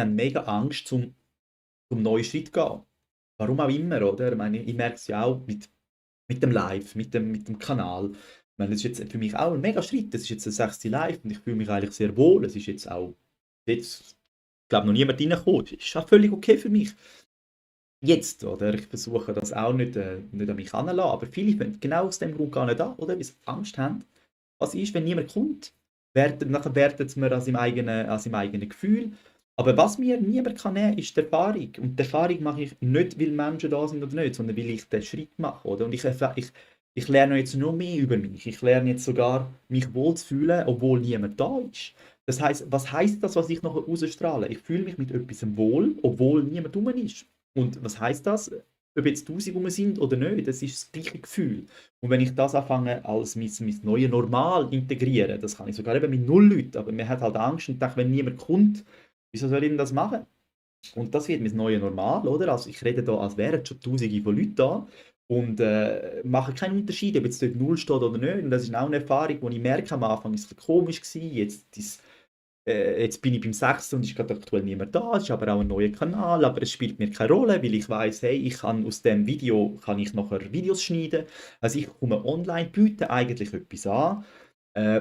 haben mega Angst, zum neuen Schritt zu gehen. Warum auch immer, oder? Ich meine, ich merke es ja auch mit dem Live, mit dem Kanal. Ich meine, das ist jetzt für mich auch ein mega Schritt. Das ist jetzt das 6. Live und ich fühle mich eigentlich sehr wohl. Es ist jetzt auch, jetzt, ich glaube, noch niemand reingekommen. Das ist auch völlig okay für mich. Jetzt, oder? Ich versuche das auch nicht an mich heranzulassen, aber viele fangen genau aus dem Grund gar nicht an, oder? Weil sie Angst haben. Was ist, wenn niemand kommt? Nachher wertet man an seinem eigenen Gefühl. Aber was mir niemand kann nehmen, ist die Erfahrung. Und die Erfahrung mache ich nicht, weil Menschen da sind oder nicht, sondern weil ich den Schritt mache, oder? Und ich lerne jetzt noch mehr über mich. Ich lerne jetzt sogar, mich wohl zu fühlen, obwohl niemand da ist. Das heißt, was heißt das, was ich nachher ausstrahle? Ich fühle mich mit etwas wohl, obwohl niemand rum ist. Und was heißt das? Ob jetzt 1000 rum sind oder nicht, das ist das gleiche Gefühl. Und wenn ich das anfange als mein neues Normal integrieren, das kann ich sogar eben mit 0 Leuten, aber man hat halt Angst und denkt, wenn niemand kommt, wieso soll ich denn das machen? Und das wird mein neues Normal, oder? Also ich rede da, als wären schon Tausende von Leuten da und mache keinen Unterschied, ob jetzt dort 0 steht oder nicht. Und das ist auch eine Erfahrung, die ich merke, am Anfang ist es ein bisschen komisch gewesen, jetzt bin ich beim 6. und ist gerade aktuell niemand da. Es ist aber auch ein neuer Kanal, aber es spielt mir keine Rolle, weil ich weiß, hey, ich kann aus dem Video kann ich nachher Videos schneiden. Also ich komme online, biete eigentlich etwas an,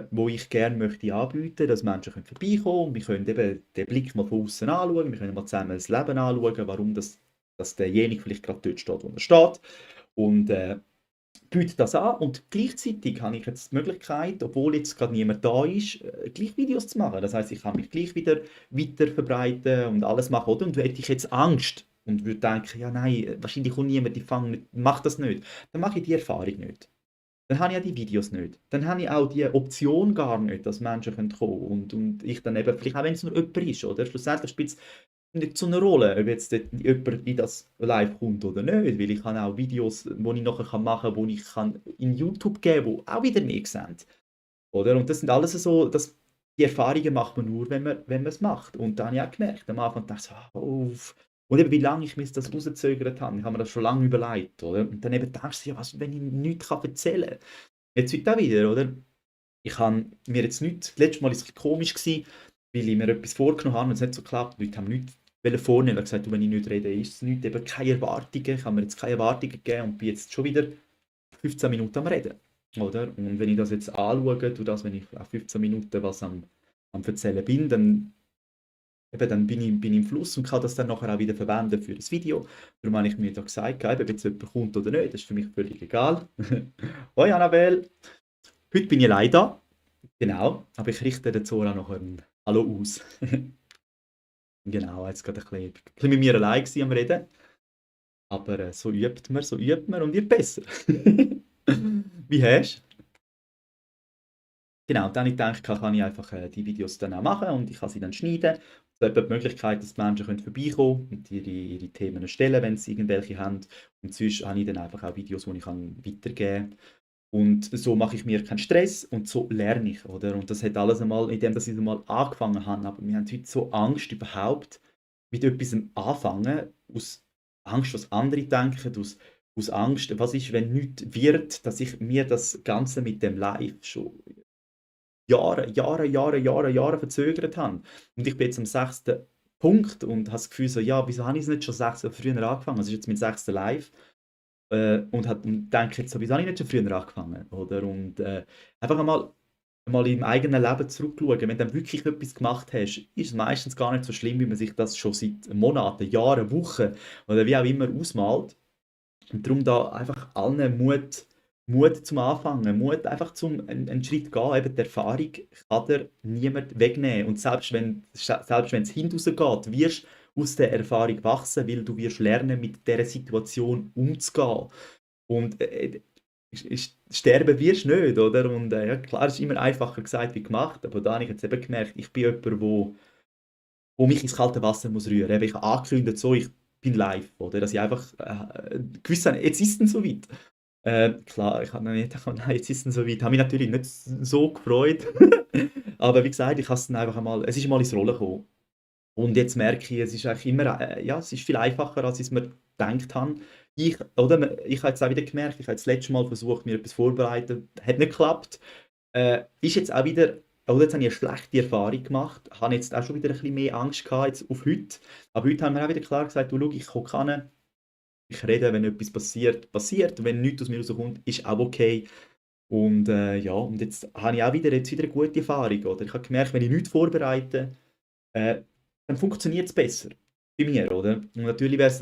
wo ich gerne möchte anbieten, dass Menschen können vorbeikommen. Wir können eben den Blick mal von außen anschauen, wir können mal zusammen das Leben anschauen, warum dass derjenige vielleicht gerade dort steht, wo er steht. Und biete das an und gleichzeitig habe ich jetzt die Möglichkeit, obwohl jetzt gerade niemand da ist, gleich Videos zu machen. Das heißt, ich kann mich gleich wieder weiter verbreiten und alles machen, oder? Und hätte ich jetzt Angst und würde denken, ja nein, wahrscheinlich kommt niemand, mach das nicht, dann mache ich die Erfahrung nicht. Dann habe ich ja die Videos nicht. Dann habe ich auch die Option gar nicht, dass Menschen kommen können und ich dann eben, vielleicht auch wenn es nur jemand ist, oder? Schlussendlich spielt es nicht so eine Rolle, ob jetzt dort jemand in das live kommt oder nicht, weil ich habe auch Videos, die ich nachher machen kann, die ich kann in YouTube geben kann, die auch wieder mehr sehen. Oder? Und das sind alles so, die Erfahrungen macht man nur, wenn man es macht. Und da habe ich auch gemerkt, am Anfang dachte ich so, und eben wie lange ich mir das rausgezögert habe, ich habe mir das schon lange überlegt, oder? Und dann eben denkst du, ja, was, wenn ich nichts erzählen kann. Jetzt heute auch wieder, oder? Ich habe mir jetzt nichts, das letzte Mal war es ein bisschen komisch, gewesen, weil ich mir etwas vorgenommen habe und es nicht so geklappt. Die Leute haben nichts vornehmen. Ich habe gesagt, du, wenn ich nicht rede, ist es nichts, eben keine Erwartungen. Ich habe mir jetzt keine Erwartungen gegeben und bin jetzt schon wieder 15 Minuten am Reden. Oder? Und wenn ich das jetzt anschaue, wenn ich auf 15 Minuten was am Erzählen bin, dann bin ich im Fluss und kann das dann nachher auch wieder verwenden für das Video. Darum habe ich mir da gesagt, ob jetzt jemand kommt oder nicht, das ist für mich völlig egal. Hoi Annabelle, heute bin ich allein da. Genau, aber ich richte dazu auch noch ein Hallo aus. Genau, jetzt gerade ein bisschen mit mir allein gewesen am Reden. Aber so übt man und wird besser. Wie hast du? Genau, dann habe ich gedacht, kann ich einfach die Videos dann auch machen und ich kann sie dann schneiden. So hat die Möglichkeit, dass die Menschen vorbeikommen und ihre Themen stellen, wenn sie irgendwelche haben. Und sonst habe ich dann einfach auch Videos, die ich weitergeben kann. Und so mache ich mir keinen Stress und so lerne ich, oder? Und das hat alles einmal, indem dass ich es einmal angefangen habe. Aber wir haben heute so Angst überhaupt mit etwas anfangen, aus Angst, was andere denken, aus Angst, was ist, wenn nichts wird, dass ich mir das Ganze mit dem Live schon Jahre verzögert habe. Und ich bin jetzt am 6. Punkt und habe das Gefühl so, ja, wieso habe ich es nicht schon 6 Jahre früher angefangen? Das ist jetzt mein 6. Live. Und denke jetzt so, wieso habe ich nicht schon früher angefangen? Oder? Und einfach einmal im eigenen Leben zurückschauen. Wenn du dann wirklich etwas gemacht hast, ist es meistens gar nicht so schlimm, wie man sich das schon seit Monaten, Jahren, Wochen oder wie auch immer ausmalt. Und darum da einfach allen Mut zum Anfangen, Mut einfach zum einen Schritt gehen. Eben die Erfahrung kann dir niemand wegnehmen. Und selbst wenn es hinten wirst du aus der Erfahrung wachsen, weil du wirst lernen, mit dieser Situation umzugehen. Und sterben wirst du nicht, oder? Und ja, klar, es ist immer einfacher gesagt wie gemacht, aber da habe ich jetzt eben gemerkt, ich bin jemand, wo mich ins kalte Wasser muss rühren. Eben, ich habe angekündigt, so, ich bin live, oder? Dass ich einfach gewusst habe, jetzt ist es soweit. Klar, ich habe mir nicht gedacht, nein, jetzt ist es soweit. Ich habe mich natürlich nicht so gefreut. Aber wie gesagt, ich habe es dann einfach einmal, es ist mal ins Rollen gekommen. Und jetzt merke ich, es ist eigentlich immer, ja, es ist viel einfacher, als ich es mir gedacht habe. Ich habe jetzt auch wieder gemerkt, ich habe das letzte Mal versucht, mir etwas vorzubereiten, hat nicht geklappt. Ist jetzt auch wieder oder jetzt habe ich eine schlechte Erfahrung gemacht, habe jetzt auch schon wieder ein bisschen mehr Angst gehabt jetzt auf heute. Aber heute haben wir auch wieder klar gesagt: «Du schau, ich komme ran, ich rede, wenn etwas passiert, passiert. Wenn nichts aus mir rauskommt, ist auch okay.» Und ja, und jetzt habe ich auch wieder eine gute Erfahrung, oder? Ich habe gemerkt, wenn ich nichts vorbereite, dann funktioniert es besser bei mir, oder? Und natürlich wäre es